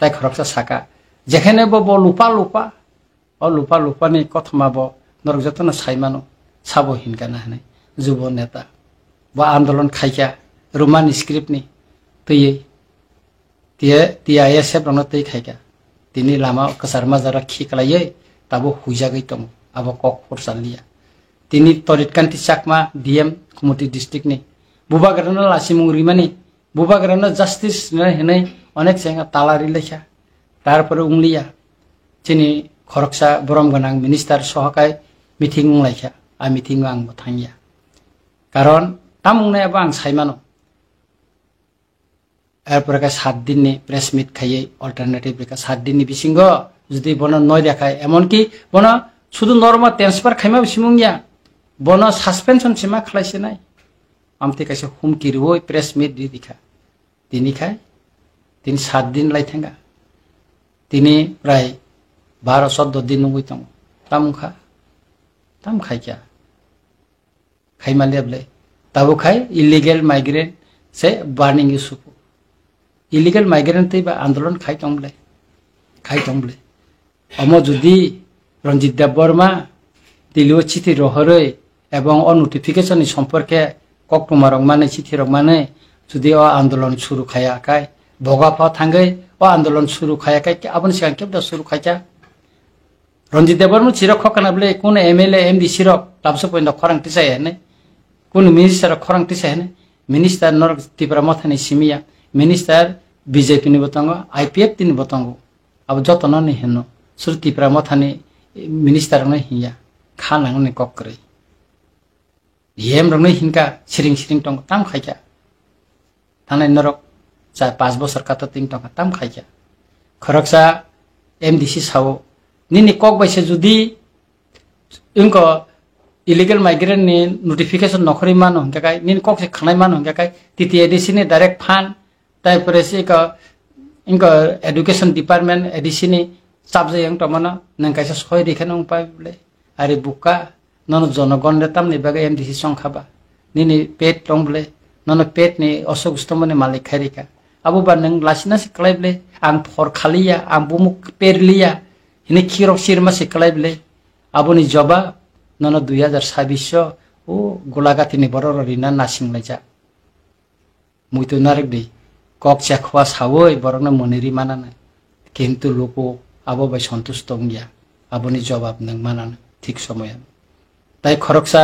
তাই খরকসা সাকা যেখানে বো লুপা লুপা ও লুপা লুপানি কথমাবো নরক যতন সাইমানো সাবো হিনকানা হানে যুব নেতা বা আন্দোলন খাইকা Roman স্ক্রিপ্টনি তৈয়ে TISF rong tei khaika tini lama kasar mazara khikalaiye tabo huijagai tong abo kok forsalia tini torit kanti sakma DM Kumuti district ni bubagarana lasimung rimani bubagarana justice na henai onek senga talari lekha tarpore unglia chini khoroksa borom ganang minister sohakai meeting unglaikha a meeting ang bothangya karon tamungne abang saimano এরপরে 7 দিন নি press meat খাইয়ে alternative রেখা 7 দিন নি বিসিঙ্গ যদি বন নয় দেখায় এমন কি বন শুধু নরমাল ট্রান্সফার খাইমা বিসিমুংয়া বন সাসপেনশন সিমা খালাইছে নাই আমতে কাছে হুমকি রই প্রেস মিট দি দিখা তিনি খায় তিনি 7 দিন লাই থাঙ্গা তিনি প্রায় 12-14 দিন নই তং তাম খাইয়া খাইমা লেবলে তাবো খাই ইলিগেল মাইগ্রেন্ট সে বার্নিং ইস্যু ইলিগেল মাইগ্রেন্ট বা আন্দোলন খাই টংবলে অমো যদি রঞ্জিত দেব বর্মা দিলিও চিঠি রহরে এবং অ নোটিফিকেশন সম্পর্কে কক্টমারক মানে চিঠি রক মানে যদি অ আন্দোলন শুরু খায়াকাই বগাফা থাঙ্গে অ আন্দোলন শুরু খায়াকাই আপনি সিগাং কেবদা শুরু খাইছা রঞ্জিত দেব বর্মা চিরক খকানাবলে কোন MLA MD সিরক লাবসো পয়না খরাংটি চাই হেনে কোন মিনিস্টার খরাংটি চাই হেনে মিনিস্টার নরক ত্রিপুরা মথানি সিমিয়া minister BJP ni botango IPF tin botango ab jotono ni henno surti pramothani minister no hiya khanang ni kokre yem rong ni hinka siring tong tam khaika thane norok cha 5 বছর kata ting tong tam khaika khoroksa MDC sawo nini kok baise judi inko illegal migrant ni notification nokhori mano hingkai nini kok se khanai mano hingkai TTADC ni direct fund তারপরে সে ইনকা education department এডিসিনি চাবজে yang tomana nang kaisa soi dekha nang pai bole are buka nono janagon retam ni baga MDC songkhaba nini pet tong bole nono pet ni osok ustomane malik kharika abu ba nang lasina se klai bole ang for khaliya ang bumuk perliya hini khirok sirma se klai bole abuni joba nono 2026 o golagati ni boror rina nasing laja muitu narek dei kok chakwa sawoi borokna moniri manana কিন্তু লোকো আবো বাই সন্তুষ্ট গিয়া আবনি জবাব নং মানান ঠিক সময় তাই খরকসা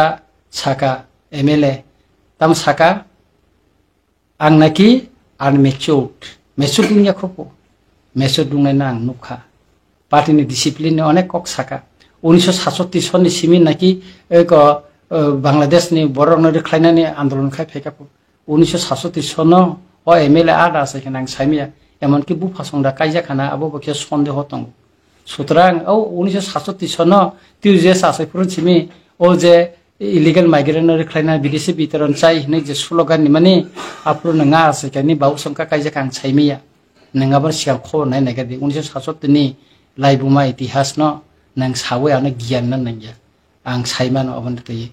সাকা MLA তাম সাকা আং নাকি আর মেচুট দুনিয়া খপো মেচুট দুংনাই না আং নুখা পার্টিনি ডিসিপ্লিন অনেক কক সাকা 1967 সননি সিমিন নাকি এক বাংলাদেশ নি বড় রেখলাইনানি আন্দোলন খাই ফেকাপো 1967 সন ও MLA আদা আছে কেনাং সাইমিয়া এমনকি বুফাসংদা কাইজা খানা আবো বকে সন্দেহ দং সুতরাং ও 1967 সন তিউ যে সাসে ফুরছিমি ও যে ইলিগেল মাইগ্রেন্ট রেখলাইনা বিদেশি বিতরণ চাই নে যে স্লোগান নি মানে আপরু নঙা আছে কেনি বাউসংকা কাইজা খাং সাইমিয়া নঙাবার সিয়াং খ নাই নাগাদি 1967 ni লাইবুমা ইতিহাস ন নং সাवे आनो गियान न नंगिया आं साइमान अबन तयै